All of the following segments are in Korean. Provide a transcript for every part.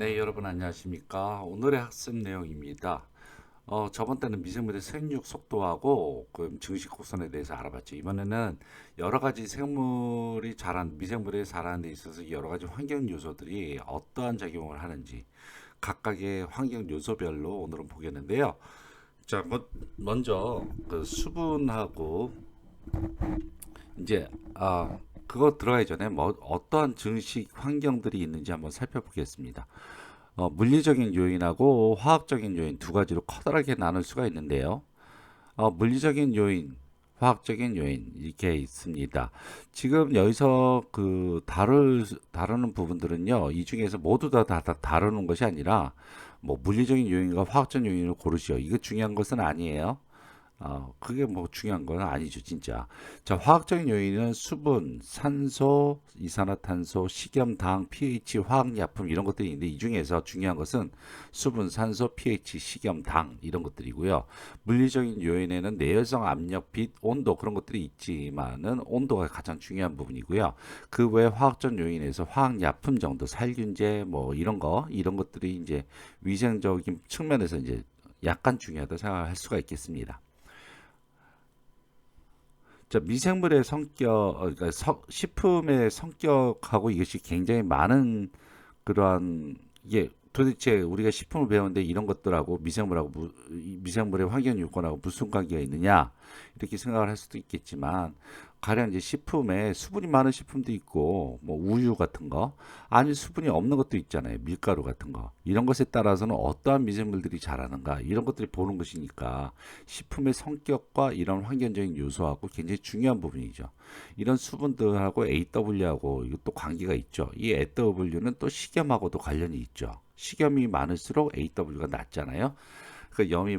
네, 여러분 안녕하십니까? 오늘의 학습 내용입니다. 저번 때는 미생물의 생육 속도하고 그 증식 곡선에 대해서 알아봤죠. 이번에는 여러 가지 미생물이 자라는 데 있어서 여러 가지 환경 요소들이 어떠한 작용을 하는지 각각의 환경 요소별로 오늘은 보겠는데요. 자, 먼저 그 수분하고 이제 그거 들어가기 전에 뭐 어떠한 증식 환경들이 있는지 한번 살펴보겠습니다. 물리적인 요인하고 화학적인 요인 두 가지로 커다랗게 나눌 수가 있는데요. 물리적인 요인, 화학적인 요인 이렇게 있습니다. 지금 여기서 다루는 부분들은요, 이 중에서 모두 다 다루는 것이 아니라 뭐 물리적인 요인과 화학적 요인을 고르시오. 이거 중요한 것은 아니에요. 그게 뭐 중요한 건 아니죠, 진짜. 자, 화학적인 요인은 수분, 산소, 이산화탄소, 식염, 당, pH, 화학약품 이런 것들이 있는데 이 중에서 중요한 것은 수분, 산소, pH, 식염, 당 이런 것들이고요. 물리적인 요인에는 내열성, 압력, 빛, 온도 그런 것들이 있지만은 온도가 가장 중요한 부분이고요. 그 외 화학적 요인에서 화학약품 정도, 살균제 뭐 이런 것들이 이제 위생적인 측면에서 이제 약간 중요하다 생각할 수가 있겠습니다. 자, 미생물의 성격, 그러니까 식품의 성격하고 이것이 굉장히 많은 그러한 이게 도대체 우리가 식품을 배우는데 이런 것들하고 미생물의 환경 요건하고 무슨 관계가 있느냐 이렇게 생각을 할 수도 있겠지만 가령 이제 식품에 수분이 많은 식품도 있고 뭐 우유 같은 거 아니 수분이 없는 것도 있잖아요. 밀가루 같은 거 이런 것에 따라서는 어떠한 미생물들이 자라는가 이런 것들이 보는 것이니까 식품의 성격과 이런 환경적인 요소하고 굉장히 중요한 부분이죠. 이런 수분들하고 AW하고 이것도 관계가 있죠. 이 AW는 또 식염하고도 관련이 있죠. 식염이 많을수록 AW가 낮잖아요. 그 염이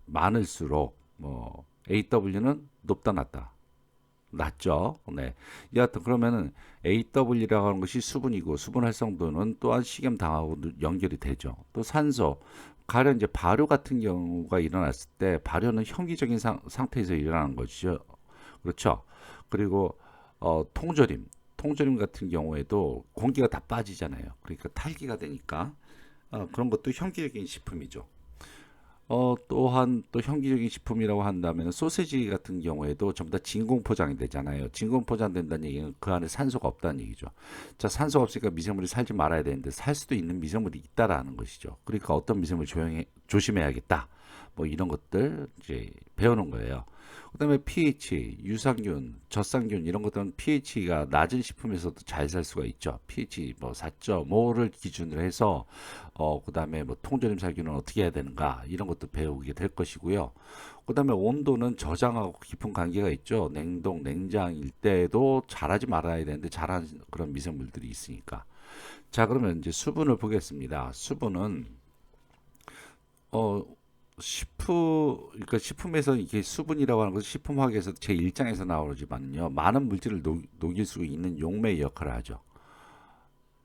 많을수록 뭐 AW는 높다 낮다 낮죠. 네. 여하튼 그러면은 AW라고 하는 것이 수분이고 수분 활성도는 또한 식염당하고 연결이 되죠. 또 산소 가령 이제 발효 같은 경우가 일어났을 때 발효는 현기적인 상태에서 일어나는 것이죠. 그렇죠. 그리고 통조림 같은 경우에도 공기가 다 빠지잖아요. 그러니까 탈기가 되니까 그런 것도 현기적인 식품이죠. 또한 또 현기적인 식품이라고 한다면 소세지 같은 경우에도 전부 다 진공 포장이 되잖아요. 진공 포장된다는 얘기는 그 안에 산소가 없다는 얘기죠. 자, 산소가 없으니까 미생물이 살지 말아야 되는데 살 수도 있는 미생물이 있다라는 것이죠. 그러니까 어떤 미생물 조심해야겠다. 뭐 이런 것들 이제 배우는 거예요. 그다음에 pH, 유산균, 젖산균 이런 것들은 pH가 낮은 식품에서도 잘 살 수가 있죠. pH 뭐 4.5를 기준으로 해서 그다음에 뭐 통조림 살균은 어떻게 해야 되는가 이런 것도 배우게 될 것이고요. 그다음에 온도는 저장하고 깊은 관계가 있죠. 냉동, 냉장일 때도 자라지 말아야 되는데 자란 그런 미생물들이 있으니까. 자, 그러면 이제 수분을 보겠습니다. 수분은 어 그러니까 식품에서 이게 수분이라고 하는 것은 식품학에서 제1장에서 나오지만요. 많은 물질을 녹일 수 있는 용매의 역할을 하죠.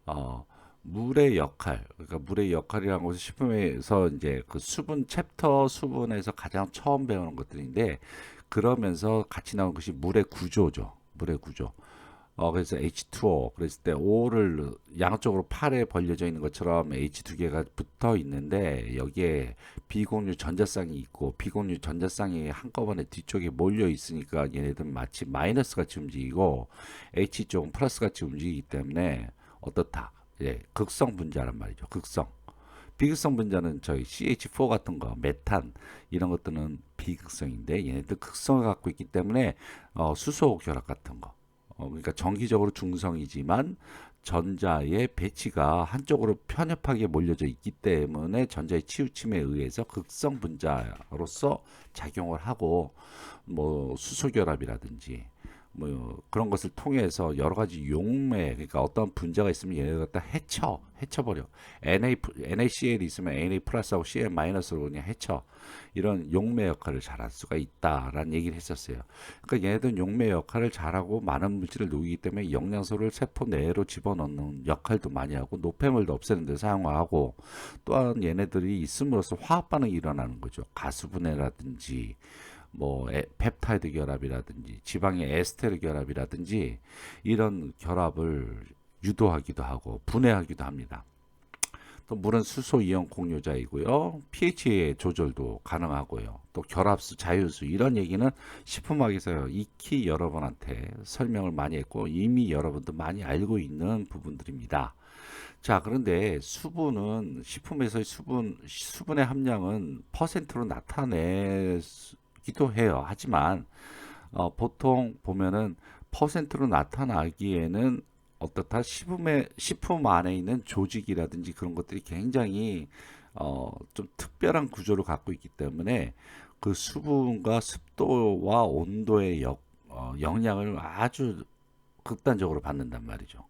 어, 물의 역할, 그러니까 물의 역할이라는 것은 식품에서 이제 그 수분에서 가장 처음 배우는 것들인데, 그러면서 같이 나온 것이 물의 구조죠. 물의 구조. 그래서 H2O, 그랬을 때 O를 양쪽으로 팔에 벌려져 있는 것처럼 H 두 개가 붙어 있는데, 여기에 비공유 전자쌍이 있고, 비공유 전자쌍이 한꺼번에 뒤쪽에 몰려 있으니까 얘네들 마치 마이너스 같이 움직이고, H 쪽은 플러스 같이 움직이기 때문에, 어떻다? 예, 극성 분자란 말이죠. 극성. 비극성 분자는 저희 CH4 같은 거, 메탄 이런 것들은 비극성인데 얘네들 극성을 갖고 있기 때문에 수소 결합 같은 거. 그러니까 정기적으로 중성이지만 전자의 배치가 한쪽으로 편협하게 몰려져 있기 때문에 전자의 치우침에 의해서 극성 분자로서 작용을 하고 뭐 수소 결합이라든지 뭐 그런 것을 통해서 여러 가지 용매 그러니까 어떤 분자가 있으면 얘네를 갖다 해쳐버려 NaCl이 있으면 Na 플러스하고 Cl 마이너스로 그냥 해쳐 이런 용매 역할을 잘할 수가 있다라는 얘기를 했었어요. 그러니까 얘네들은 용매 역할을 잘하고 많은 물질을 녹이기 때문에 영양소를 세포 내로 집어넣는 역할도 많이 하고 노폐물도 없애는 데 사용하고 또한 얘네들이 있음으로써 화학 반응이 일어나는 거죠. 가수분해라든지 뭐 펩타이드 결합이라든지 지방의 에스테르 결합이라든지 이런 결합을 유도하기도 하고 분해하기도 합니다. 또 물은 수소 이온 공유자이고요. pH 조절도 가능하고요. 또 결합수, 자유수 이런 얘기는 식품학에서 익히 여러분한테 설명을 많이 했고 이미 여러분도 많이 알고 있는 부분들입니다. 자, 그런데 수분은 식품에서의 수분의 함량은 퍼센트로 나타내기도 해요. 하지만 보통 보면은 퍼센트로 나타나기에는 어떻다 식품 안에 있는 조직이라든지 그런 것들이 굉장히 좀 특별한 구조를 갖고 있기 때문에 그 수분과 습도와 온도의 영향을 아주 극단적으로 받는단 말이죠.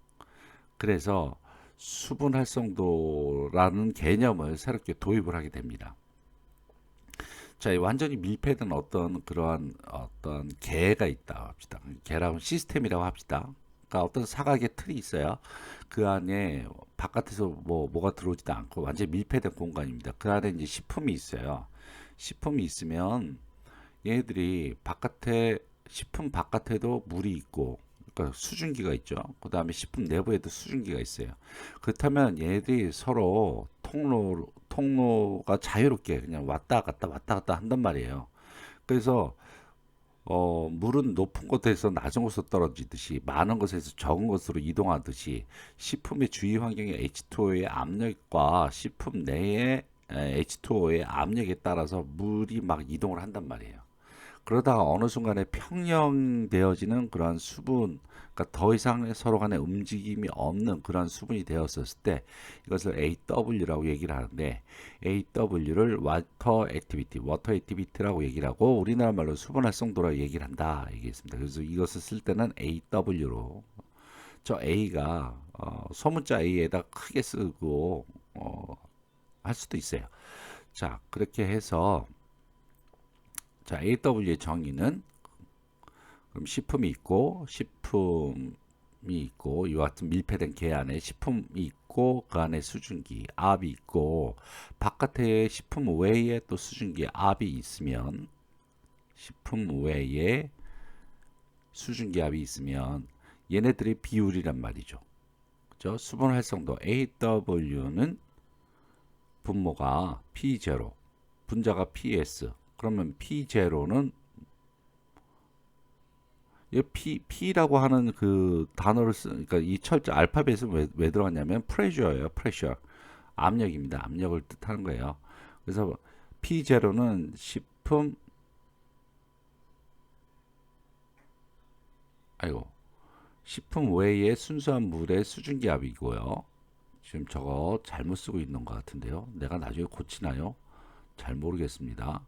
그래서 수분 활성도라는 개념을 새롭게 도입을 하게 됩니다. 자, 완전히 밀폐된 어떤 그러한 어떤 개가 있다 합시다. 개라고 시스템이라고 합시다. 그러니까 어떤 사각의 틀이 있어요. 그 안에 바깥에서 뭐가 들어오지도 않고 완전히 밀폐된 공간입니다. 그 안에 이제 식품이 있어요. 식품이 있으면 얘네들이 식품 바깥에도 물이 있고, 그러니까 수증기가 있죠. 그 다음에 식품 내부에도 수증기가 있어요. 그렇다면 얘네들이 서로 통로가 자유롭게 그냥 왔다 갔다 한단 말이에요. 그래서 물은 높은 곳에서 낮은 곳으로 떨어지듯이 많은 곳에서 적은 곳으로 이동하듯이 식품의 주위 환경의 H2O의 압력과 식품 내의 H2O의 압력에 따라서 물이 막 이동을 한단 말이에요. 그러다가 어느 순간에 평형되어지는 그러한 수분, 그러니까 더 이상 서로 간에 움직임이 없는 그러한 수분이 되었을 때 이것을 AW라고 얘기를 하는데 AW를 워터 액티비티라고 얘기를 하고 우리나라 말로 수분 활성도라고 얘기를 한다 얘기했습니다. 그래서 이것을 쓸 때는 AW로 저 A가 소문자 A에다 크게 쓰고 할 수도 있어요. 자, 그렇게 해서 자, AW의 정의는 그럼 식품이 있고 이와 같은 밀폐된 개 안에 식품이 있고 그 안에 수증기, 압이 있고 바깥에 식품 외에 또 수증기, 압이 있으면 식품 외에 수증기, 압이 있으면 얘네들의 비율이란 말이죠. 그죠? 수분 활성도 AW는 분모가 P0, 분자가 PS. 그러면 P0는 P라고 하는 그 단어를 그러니까 이 철자 알파벳은 왜 들어갔냐면 프레셔예요. 프레셔. 압력입니다. 압력을 뜻하는 거예요. 그래서 P0는 식품 외의 순수한 물의 수증기압이고요. 지금 저거 잘못 쓰고 있는 것 같은데요. 내가 나중에 고치나요? 잘 모르겠습니다.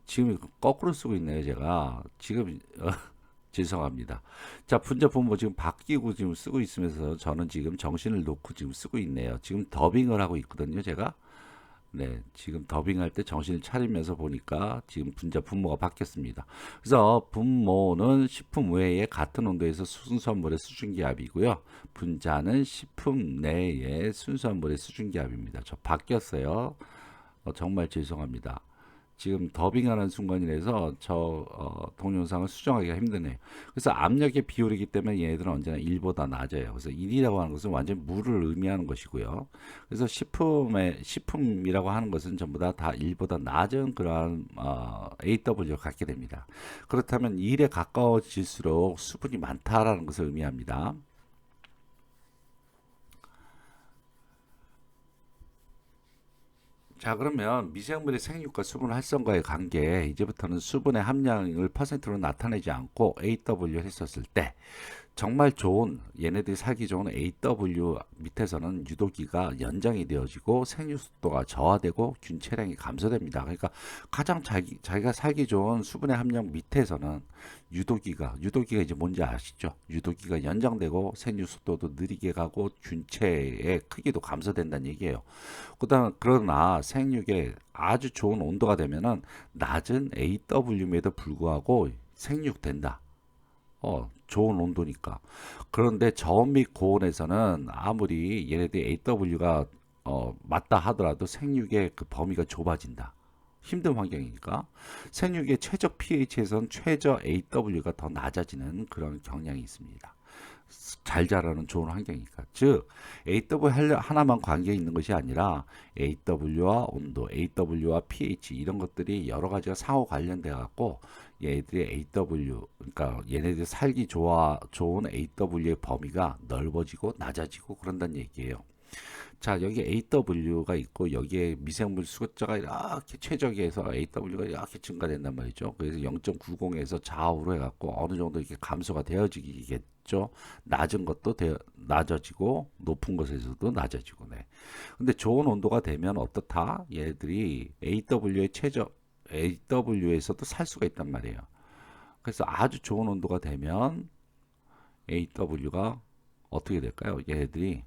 지금 거꾸로 쓰고 있네요, 제가. 지금 죄송합니다. 자, 분자 분모 지금 바뀌고 지금 쓰고 있으면서 저는 지금 정신을 놓고 지금 쓰고 있네요. 지금 더빙을 하고 있거든요, 제가. 네, 지금 더빙할 때 정신을 차리면서 보니까 지금 분자 분모가 바뀌었습니다. 그래서 분모는 식품 외에 같은 온도에서 순수한 물의 수증기압이고요. 분자는 식품 내의 순수한 물의 수증기압입니다. 저 바뀌었어요. 정말 죄송합니다. 지금 더빙하는 순간이라서 동영상을 수정하기가 힘드네요. 그래서 압력의 비율이기 때문에 얘네들은 언제나 1보다 낮아요. 그래서 1이라고 하는 것은 완전 물을 의미하는 것이고요. 그래서 식품이라고 하는 것은 전부 다 1보다 낮은 그러한 AW를 갖게 됩니다. 그렇다면 1에 가까워질수록 수분이 많다라는 것을 의미합니다. 자, 그러면 미생물의 생육과 수분 활성과의 관계, 이제부터는 수분의 함량을 퍼센트로 나타내지 않고 AW를 했었을 때 정말 좋은 얘네들이 살기 좋은 AW 밑에서는 유도기가 연장이 되어지고 생육 속도가 저하되고 균체량이 감소됩니다. 그러니까 가장 자기가 살기 좋은 수분의 함량 밑에서는 유도기가 이제 뭔지 아시죠? 유도기가 연장되고 생육 속도도 느리게 가고 균체의 크기도 감소된다는 얘기예요. 그러나 생육에 아주 좋은 온도가 되면은 낮은 AW임에도 불구하고 생육된다. 좋은 온도니까. 그런데 저온 및 고온에서는 아무리 얘네들이 AW가 맞다 하더라도 생육의 그 범위가 좁아진다. 힘든 환경이니까. 생육의 최적 pH에선 최저 AW가 더 낮아지는 그런 경향이 있습니다. 잘 자라는 좋은 환경이니까. 즉 AW 하나만 관계 있는 것이 아니라 AW와 온도, AW와 pH 이런 것들이 여러 가지가 상호 관련돼 갖고 얘들이 AW, 그러니까 얘네들 살기 좋은 AW의 범위가 넓어지고 낮아지고 그런다는 얘기예요. 자, 여기 AW가 있고 여기에 미생물 숫자가 이렇게 최적에서 AW가 이렇게 증가된단 말이죠. 그래서 0.90에서 좌우로 해갖고 어느 정도 이렇게 감소가 되어지겠죠. 낮은 것도 낮아지고 높은 것에서도 낮아지고. 네. 근데 좋은 온도가 되면 어떻다? 얘들이 AW의 최적 AW에서도 살 수가 있단 말이에요. 그래서 아주 좋은 온도가 되면 AW가 어떻게 될까요? 얘들이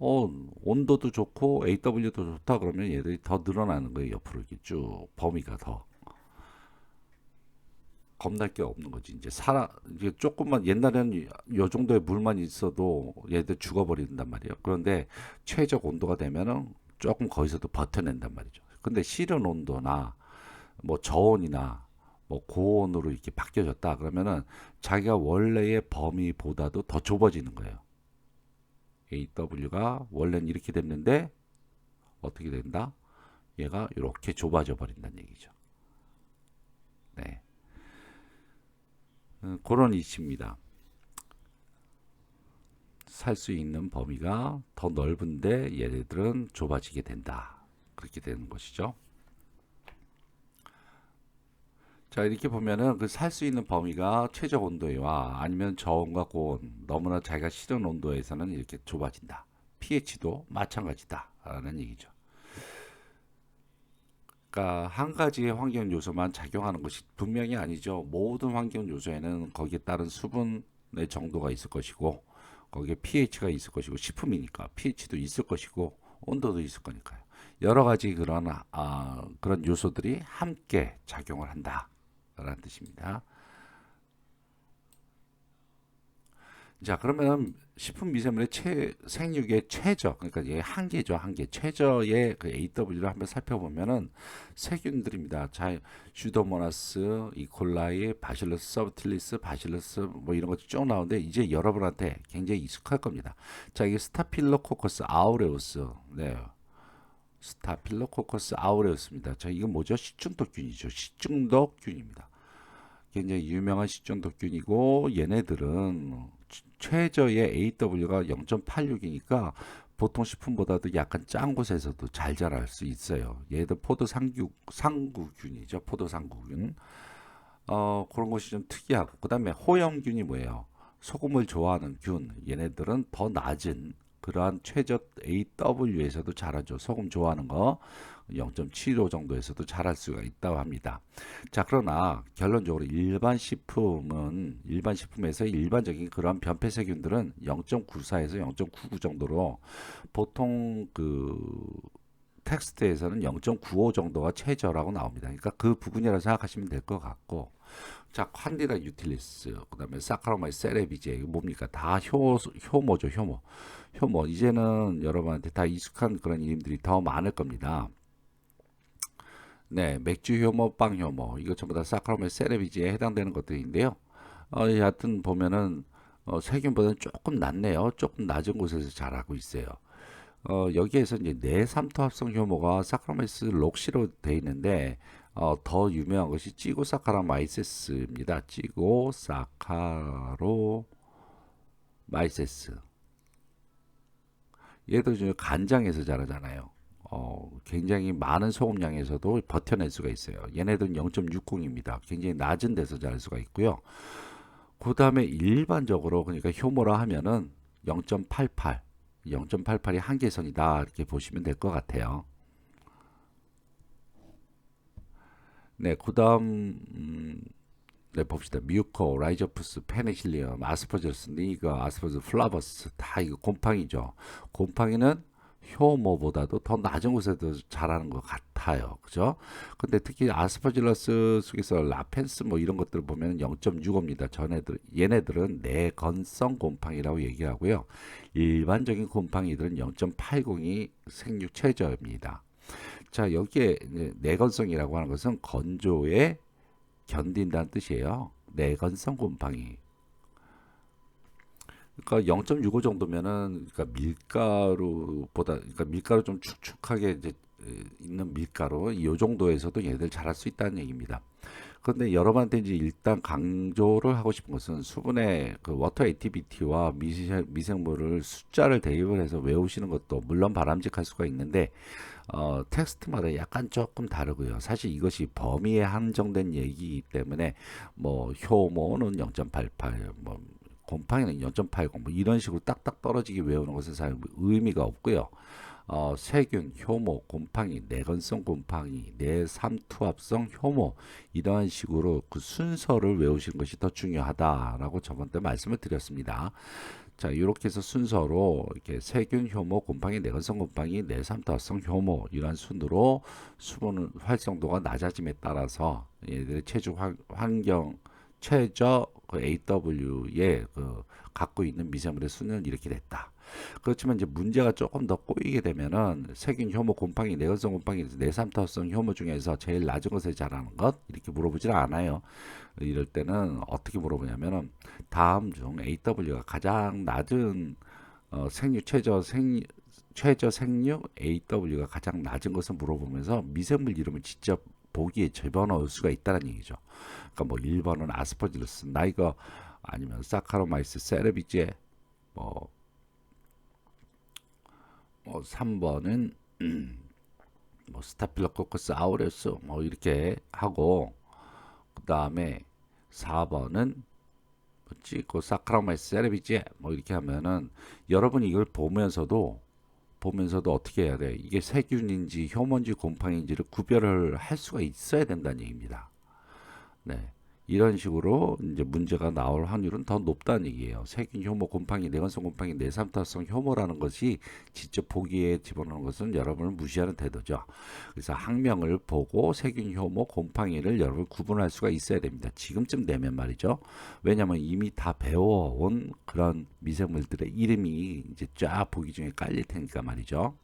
온도도 좋고 AW도 좋다 그러면 얘들이 더 늘어나는 거예요. 옆으로 이렇게 쭉 범위가 더 겁날 게 없는 거지. 이제 조금만 옛날에는 요 정도의 물만 있어도 얘들 죽어버린단 말이에요. 그런데 최적 온도가 되면은 조금 거기서도 버텨낸단 말이죠. 근데 실은 온도나 뭐 저온이나 뭐 고온으로 이렇게 바뀌어졌다 그러면은 자기가 원래의 범위보다도 더 좁아지는 거예요. AW가 원래는 이렇게 됐는데 어떻게 된다? 얘가 이렇게 좁아져 버린다는 얘기죠. 네. 그런 이치입니다. 살 수 있는 범위가 더 넓은데 얘네들은 좁아지게 된다. 그렇게 되는 것이죠. 자, 이렇게 보면은 그 살 수 있는 범위가 최적 온도와 아니면 저온과 고온, 너무나 자기가 싫은 온도에서는 이렇게 좁아진다. pH도 마찬가지다라는 얘기죠. 그러니까 한 가지의 환경 요소만 작용하는 것이 분명히 아니죠. 모든 환경 요소에는 거기에 따른 수분의 정도가 있을 것이고 거기에 pH가 있을 것이고 식품이니까 pH도 있을 것이고 온도도 있을 거니까요. 여러 가지 그런 요소들이 함께 작용을 한다라는 뜻입니다. 자, 그러면 식품 미세물의 생육의 최저, 그러니까 얘 한계죠, 한계. 최저의 그 AW를 한번 살펴보면은 세균들입니다. 자, 슈도모나스, 이콜라이, 바실러스 서브틸리스, 바실러스 뭐 이런 것도 쭉 나오는데 이제 여러분한테 굉장히 익숙할 겁니다. 자, 이게 스타필로코커스 아우레우스, 네, 스타필로코커스 아우레우스입니다. 자, 이건 뭐죠? 식중독균이죠. 식중독균입니다. 굉장히 유명한 식중독균이고 얘네들은 최저의 AW가 0.86이니까 보통 식품보다도 약간 짠 곳에서도 잘 자랄 수 있어요. 얘들 포도 상구균이죠. 포도 상구균. 그런 것이 좀 특이하고 그다음에 호염균이 뭐예요? 소금을 좋아하는 균. 얘네들은 더 낮은 그러한 최저 AW에서도 자라죠. 소금 좋아하는 거 0.75 정도에서도 자랄 수가 있다고 합니다. 자, 그러나 결론적으로 일반 식품에서 일반적인 그런 변폐세균들은 0.94에서 0.99 정도로 보통 그 텍스트에서는 0.95 정도가 최저라고 나옵니다. 그러니까 그 부분이라고 생각하시면 될 것 같고, 자, 칸디다 유틸리스, 그다음에 사카로마이스 세레비제 이거 뭡니까? 다 효모죠, 효모. 효모 이제는 여러분한테 다 익숙한 그런 이름들이 더 많을 겁니다. 네, 맥주 효모, 빵 효모 이거 전부 다 사카로마이스 세레비제에 해당되는 것들인데요. 여하튼 보면은 세균보다는 조금 낮네요. 조금 낮은 곳에서 자라고 있어요. 여기에서 이제 내삼투합성 효모가 사카로마이스 록시로 되어 있는데 더 유명한 것이 찌고사카라마이세스입니다. 찌고사카로마이세스. 얘도 이제 간장에서 자라잖아요. 굉장히 많은 소금량에서도 버텨낼 수가 있어요. 얘네들은 0.60입니다. 굉장히 낮은 데서 자랄 수가 있고요. 그 다음에 일반적으로 그러니까 효모라 하면은 0.88, 0.88이 한계선이다 이렇게 보시면 될 것 같아요. 네, 그 다음 네, 봅시다. 뮤코, 라이조프스, 페니실리엄, 아스퍼질러스, 니거, 아스퍼질, 플라버스 다 이거 곰팡이죠. 곰팡이는 효모보다도 더 낮은 곳에도 자라는 것 같아요. 그죠? 근데 특히 아스퍼질러스 속에서 라펜스 뭐 이런 것들을 보면 0.65입니다. 얘네들은 내건성 곰팡이라고 얘기하고요. 일반적인 곰팡이들은 0.80이 생육 최저입니다. 자, 여기에 내건성이라고 하는 것은 건조에 견딘다는 뜻이에요. 내건성 곰팡이. 그러니까 0.65 정도면은 그러니까 밀가루보다 그러니까 밀가루 좀 축축하게 이제 있는 밀가루 이 정도에서도 얘들 잘할 수 있다는 얘기입니다. 그런데 여러분한테 이제 일단 강조를 하고 싶은 것은 수분의 그 워터 액티비티와 미생물을 숫자를 대입을 해서 외우시는 것도 물론 바람직할 수가 있는데 텍스트마다 약간 조금 다르고요. 사실 이것이 범위에 한정된 얘기이기 때문에 뭐 효모는 0.88, 뭐 곰팡이는 0.80, 뭐 이런 식으로 딱딱 떨어지게 외우는 것은 사실 의미가 없고요. 세균, 효모, 곰팡이, 내건성 곰팡이, 내삼투압성 효모 이러한 식으로 그 순서를 외우시는 것이 더 중요하다라고 저번 때 말씀을 드렸습니다. 자, 이렇게 해서 순서로 이렇게 세균, 효모, 곰팡이, 내건성 곰팡이, 내삼투압성 효모 이러한 순으로 수분 활성도가 낮아짐에 따라서 얘들의 체주 환경 최저 그 AW에 그 갖고 있는 미세물의 수는 이렇게 됐다. 그렇지만 이제 문제가 조금 더 꼬이게 되면은 세균, 효모, 곰팡이, 내건성 곰팡이, 내삼투압성 효모 중에서 제일 낮은 것에 자라는 것 이렇게 물어보질 않아요. 이럴 때는 어떻게 물어보냐면은 다음 중 AW가 가장 낮은 생육 최저 생육 AW가 가장 낮은 것을 물어보면서 미생물 이름을 직접 보기에 집어넣을 수가 있다는 얘기죠. 그러니까 뭐 1번은 아스퍼질러스 나이거 아니면 사카로마이스 세레비제 뭐, 뭐 3번은 뭐 스타필로코커스 아우레우스 뭐 이렇게 하고 그 다음에 4번은 뭐지 그 사카로마이스 세레비제 뭐 이렇게 하면은 여러분이 이걸 보면서도 어떻게 해야 돼? 이게 세균인지 효모인지 곰팡이인지를 구별을 할 수가 있어야 된다는 얘기입니다. 네. 이런 식으로 이제 문제가 나올 확률은 더 높다는 얘기예요. 세균, 효모, 곰팡이, 내건성 곰팡이, 내삼투압성 효모라는 것이 직접 보기에 집어넣는 것은 여러분을 무시하는 태도죠. 그래서 학명을 보고 세균, 효모, 곰팡이를 여러분 구분할 수가 있어야 됩니다. 지금쯤 되면 말이죠. 왜냐하면 이미 다 배워온 그런 미생물들의 이름이 이제 쫙 보기 중에 깔릴 테니까 말이죠.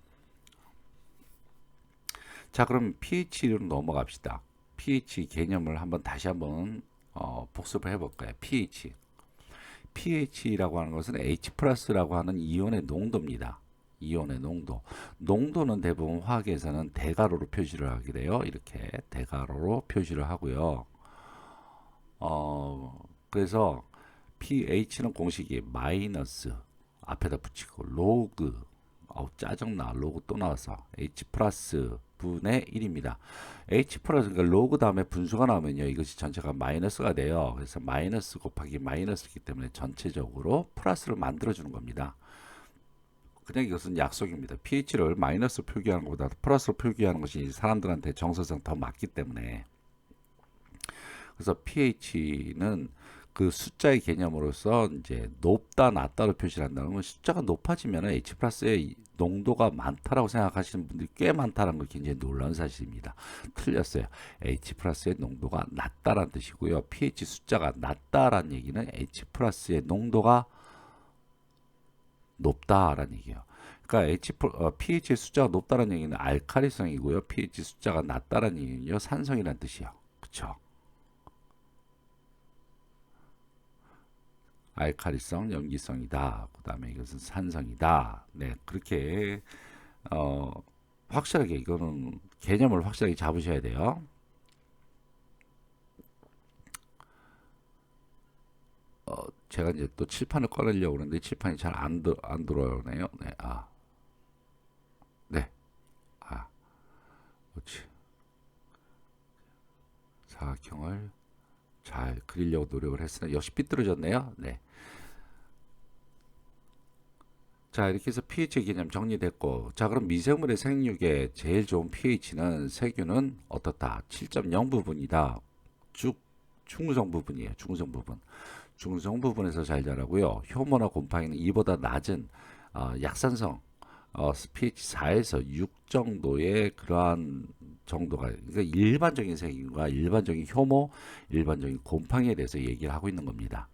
자, 그럼 pH로 넘어갑시다. pH 개념을 다시 한번 복습을 해볼까요? pH. pH라고 하는 것은 H 플러스라고 하는 이온의 농도입니다. 이온의 농도. 농도는 대부분 화학에서는 대가로로 표시를 하게 돼요. 이렇게 대가로로 표시를 하고요. 그래서 pH는 공식이 마이너스 앞에다 붙이고 로그 짜증나 로그 또 나와서 H 플러스 분의 1입니다. H 플러스 그러니까 로그 다음에 분수가 나오면요 이것이 전체가 마이너스가 돼요. 그래서 마이너스 곱하기 마이너스이기 때문에 전체적으로 플러스를 만들어 주는 겁니다. 그냥 이것은 약속입니다. pH를 마이너스로 표기하는 것보다 플러스로 표기하는 것이 사람들한테 정서상 더 맞기 때문에 그래서 pH는 그 숫자의 개념으로서 이제 높다 낮다로 표시를 한다는 건 숫자가 높아지면 H 플러스의 농도가 많다라고 생각하시는 분들이 꽤 많다는 거 굉장히 놀라운 사실입니다. 틀렸어요. H 플러스의 농도가 낮다라는 뜻이고요. pH 숫자가 낮다라는 얘기는 H 플러스의 농도가 높다라는 얘기예요. 그러니까 pH의 숫자가 높다라는 얘기는 알카리성이고요. pH 숫자가 낮다라는 얘기는요 산성이라는 뜻이에요. 그렇죠? 알카리성, 염기성이다. 그 다음에 이것은 산성이다. 네, 그렇게 어, 확실하게 이거는 개념을 확실하게 잡으셔야 돼요. 제가 이제 또 칠판을 꺼내려고 그러는데 칠판이 잘 안 들어오네요. 네, 네, 그렇지. 사각형을 잘 그리려고 노력을 했으나 역시 삐뚤어졌네요. 네. 자, 이렇게 해서 pH 개념 정리됐고, 자, 그럼 미생물의 생육에 제일 좋은 pH는 세균은 어떻다? 7.0 부분이다. 쭉 중성 부분이에요. 중성 부분. 중성 부분에서 잘 자라고요. 효모나 곰팡이는 이보다 낮은 약산성 pH 4에서 6 정도의 그러한 정도가 그러니까 일반적인 세균과 일반적인 효모, 일반적인 곰팡이에 대해서 얘기를 하고 있는 겁니다.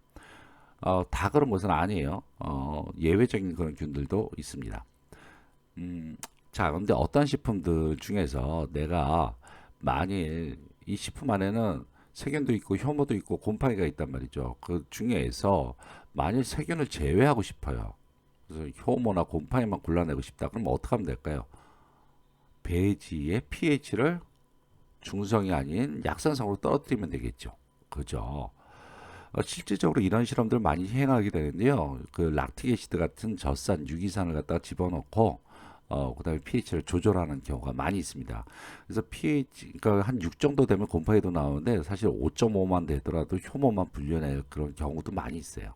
다 그런 것은 아니에요. 예외적인 그런 균들도 있습니다. 자, 근데 어떤 식품들 중에서 내가 만일 이 식품 안에는 세균도 있고 효모도 있고 곰팡이가 있단 말이죠. 그 중에서 만일 세균을 제외하고 싶어요. 그래서 효모나 곰팡이만 골라내고 싶다. 그럼 어떻게 하면 될까요? 배지의 pH를 중성이 아닌 약산성으로 떨어뜨리면 되겠죠. 그죠? 실질적으로 이런 실험들 많이 행하게 되는데요. 그 락틱 애시드 같은 젖산, 유기산을 갖다가 집어넣고 그다음에 pH를 조절하는 경우가 많이 있습니다. 그래서 pH 그러니까 한 6 정도 되면 곰팡이도 나오는데 사실 5.5만 되더라도 효모만 분류하는 그런 경우도 많이 있어요.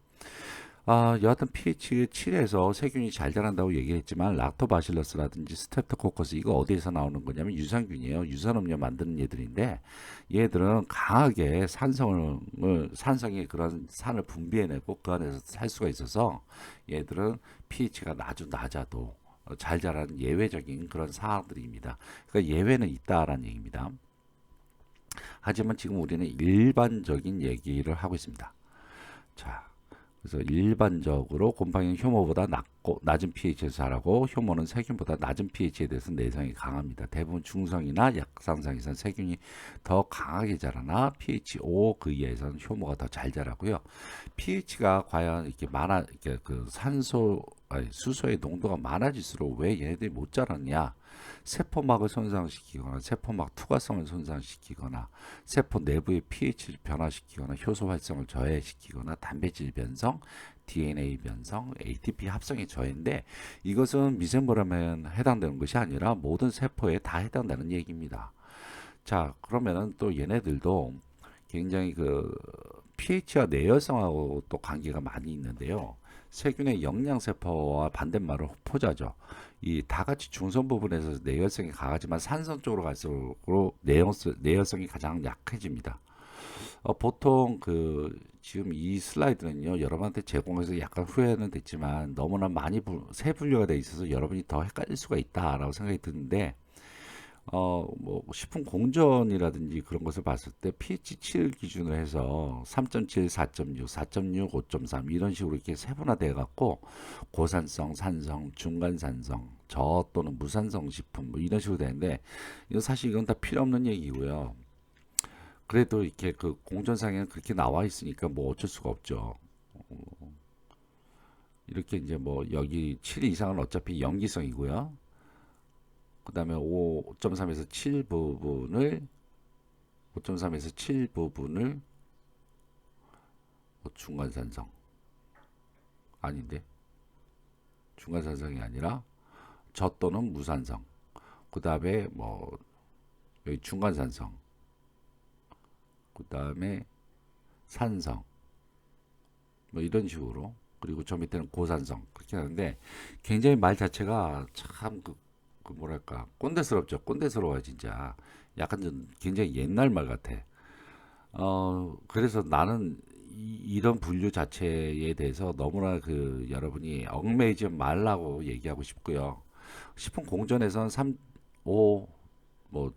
여하튼 pH 7에서 세균이 잘 자란다고 얘기했지만 락토바실러스라든지 스트랩토코커스 이거 어디에서 나오는 거냐면 유산균이에요. 유산음료 만드는 얘들인데 얘들은 강하게 산성의 그런 산을 분비해내고 그 안에서 살 수가 있어서 얘들은 pH가 아주 낮아도 잘 자라는 예외적인 그런 사항들입니다. 그러니까 예외는 있다라는 얘기입니다. 하지만 지금 우리는 일반적인 얘기를 하고 있습니다. 자, 그래서 일반적으로 곰팡이는 효모보다 낮은 pH에서 자라고 효모는 세균보다 낮은 pH에 대해서 내성이 강합니다. 대부분 중성이나 약산성에서는 세균이 더 강하게 자라나 pH 5 그 이하에서는 효모가 더 잘 자라고요. pH가 과연 이렇게 이렇게 그 수소의 농도가 많아질수록 왜 얘네들이 못 자라느냐? 세포막을 손상시키거나 세포막 투과성을 손상시키거나 세포 내부의 pH를 변화시키거나 효소 활성을 저해시키거나 단백질 변성, DNA 변성, ATP 합성의 저해인데 이것은 미생물에 해당되는 것이 아니라 모든 세포에 다 해당되는 얘기입니다. 자, 그러면은 또 얘네들도 굉장히 그 pH와 내열성하고 또 관계가 많이 있는데요. 세균의 영양세포와 반대말로 포자죠. 이 다 같이 중성 부분에서 내열성이 강하지만 산성 쪽으로 갈수록 내열성이 가장 약해집니다. 보통 그 지금 이 슬라이드는요 여러분한테 제공해서 약간 후회는 됐지만 너무나 많이 세 분류가 돼 있어서 여러분이 더 헷갈릴 수가 있다라고 생각이 드는데 뭐 식품 공전이라든지 그런 것을 봤을 때 pH 7 기준으로 해서 3.7, 4.6, 4.6, 5.3 이런 식으로 이렇게 세분화돼 갖고 고산성, 산성, 중간산성, 저 또는 무산성 식품 뭐 이런 식으로 되는데 이건 사실 이건 다 필요 없는 얘기고요. 그래도 이렇게 그 공전상에는 그렇게 나와 있으니까 뭐 어쩔 수가 없죠. 이렇게 이제 뭐 여기 7 이상은 어차피 염기성이고요. 그 다음에 5.3에서 7 부분을 5.3에서 7 부분을 중간산성 아닌데 중간산성이 아니라 저 또는 무산성 그 다음에 뭐 여기 중간산성 그 다음에 산성 뭐 이런 식으로 그리고 저 밑에는 고산성 그렇게 하는데 굉장히 말 자체가 참 그 뭐랄까 꼰대스럽죠. 꼰대스러워요 진짜. 약간 좀 굉장히 옛날 말 같아. 그래서 나는 이런 분류 자체에 대해서 너무나 그 여러분이 얽매이지 말라고 얘기하고 싶고요. 식품 공전에서는 3, 5, 뭐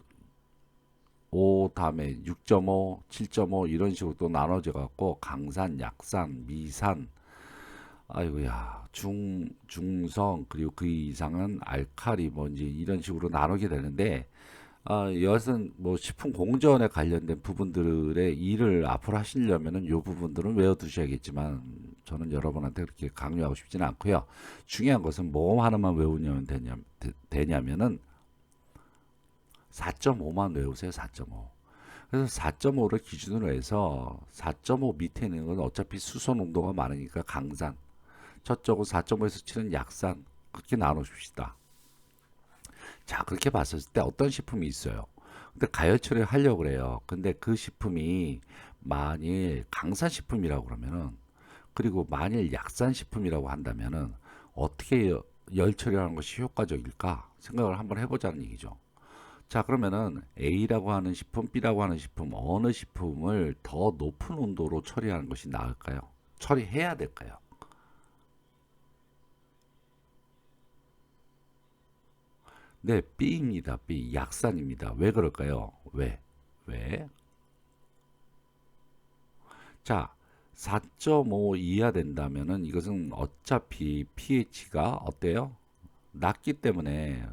5 다음에 6.5, 7.5 이런 식으로 또 나눠져 갖고 강산, 약산, 미산, 아이고야 중성 그리고 그 이상은 알칼리 뭔지 이런 식으로 나누게 되는데 여하튼 뭐 식품 공전에 관련된 부분들의 일을 앞으로 하시려면은 이 부분들은 외워두셔야겠지만 저는 여러분한테 그렇게 강요하고 싶지는 않고요. 중요한 것은 뭐 하나만 외우면 되냐면은 4.5만 외우세요. 4.5. 그래서 4.5를 기준으로 해서 4.5 밑에 있는 건 어차피 수소 농도가 많으니까 강산, 저쪽은 4.5에서 7은 약산 그렇게 나눠줍시다. 자, 그렇게 봤을 때 어떤 식품이 있어요. 근데 가열처리 하려고 그래요. 근데 그 식품이 만일 강산식품이라고 그러면은 그리고 만일 약산식품이라고 한다면은 어떻게 열 처리하는 것이 효과적일까 생각을 한번 해보자는 얘기죠. 자, 그러면은 A라고 하는 식품, B라고 하는 식품 어느 식품을 더 높은 온도로 처리하는 것이 나을까요? 처리해야 될까요? 네, B입니다. B. 약산입니다. 왜 그럴까요? 왜? 왜? 자, 4.5 이하 된다면은 이것은 어차피 pH가 어때요? 낮기 때문에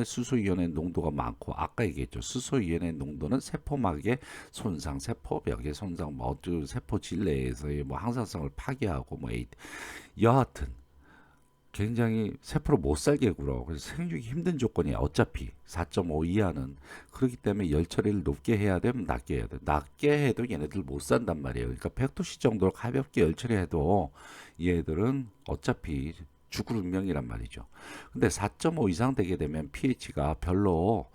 수소이온의 농도가 많고, 아까 얘기했죠. 수소이온의 농도는 세포막의 손상, 세포벽의 손상, 뭐 어쩌 세포 질 내에서의 뭐 항산성을 파괴하고 뭐 여하튼 굉장히 세포를 못 살게 굴어. 그래서 생육이 힘든 조건이야. 어차피 4.5 이하는. 그렇기 때문에 열 처리를 높게 해야 되면 낮게 해야 돼. 낮게 해도 얘네들 못 산단 말이에요. 그러니까 100도씨 정도로 가볍게 열 처리해도 얘들은 어차피 죽을 운명이란 말이죠. 근데 4.5 이상 되게 되면 pH가 별로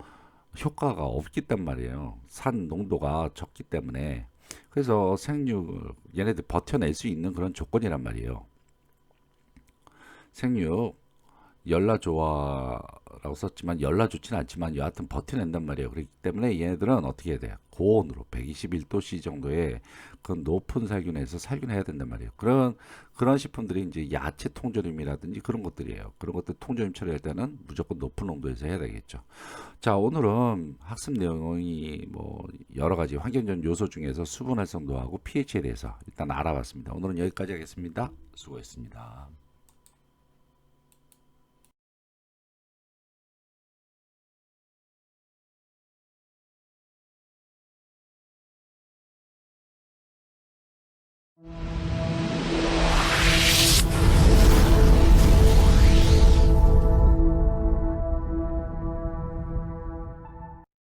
효과가 없단 말이에요. 산 농도가 적기 때문에. 그래서 생육 얘네들 버텨낼 수 있는 그런 조건이란 말이에요. 생육 열나조화라고 썼지만 열나 좋지는 않지만 여하튼 버텨낸단 말이에요. 그렇기 때문에 얘네들은 어떻게 해야 돼요? 고온으로 121도씨 정도의 그 높은 살균에서 살균해야 된단 말이에요. 그런 식품들이 이제 야채 통조림이라든지 그런 것들이에요. 그런 것들 통조림 처리할 때는 무조건 높은 온도에서 해야 되겠죠. 자, 오늘은 학습 내용이 뭐 여러 가지 환경적 요소 중에서 수분 활성도하고 pH에 대해서 일단 알아봤습니다. 오늘은 여기까지 하겠습니다. 수고했습니다.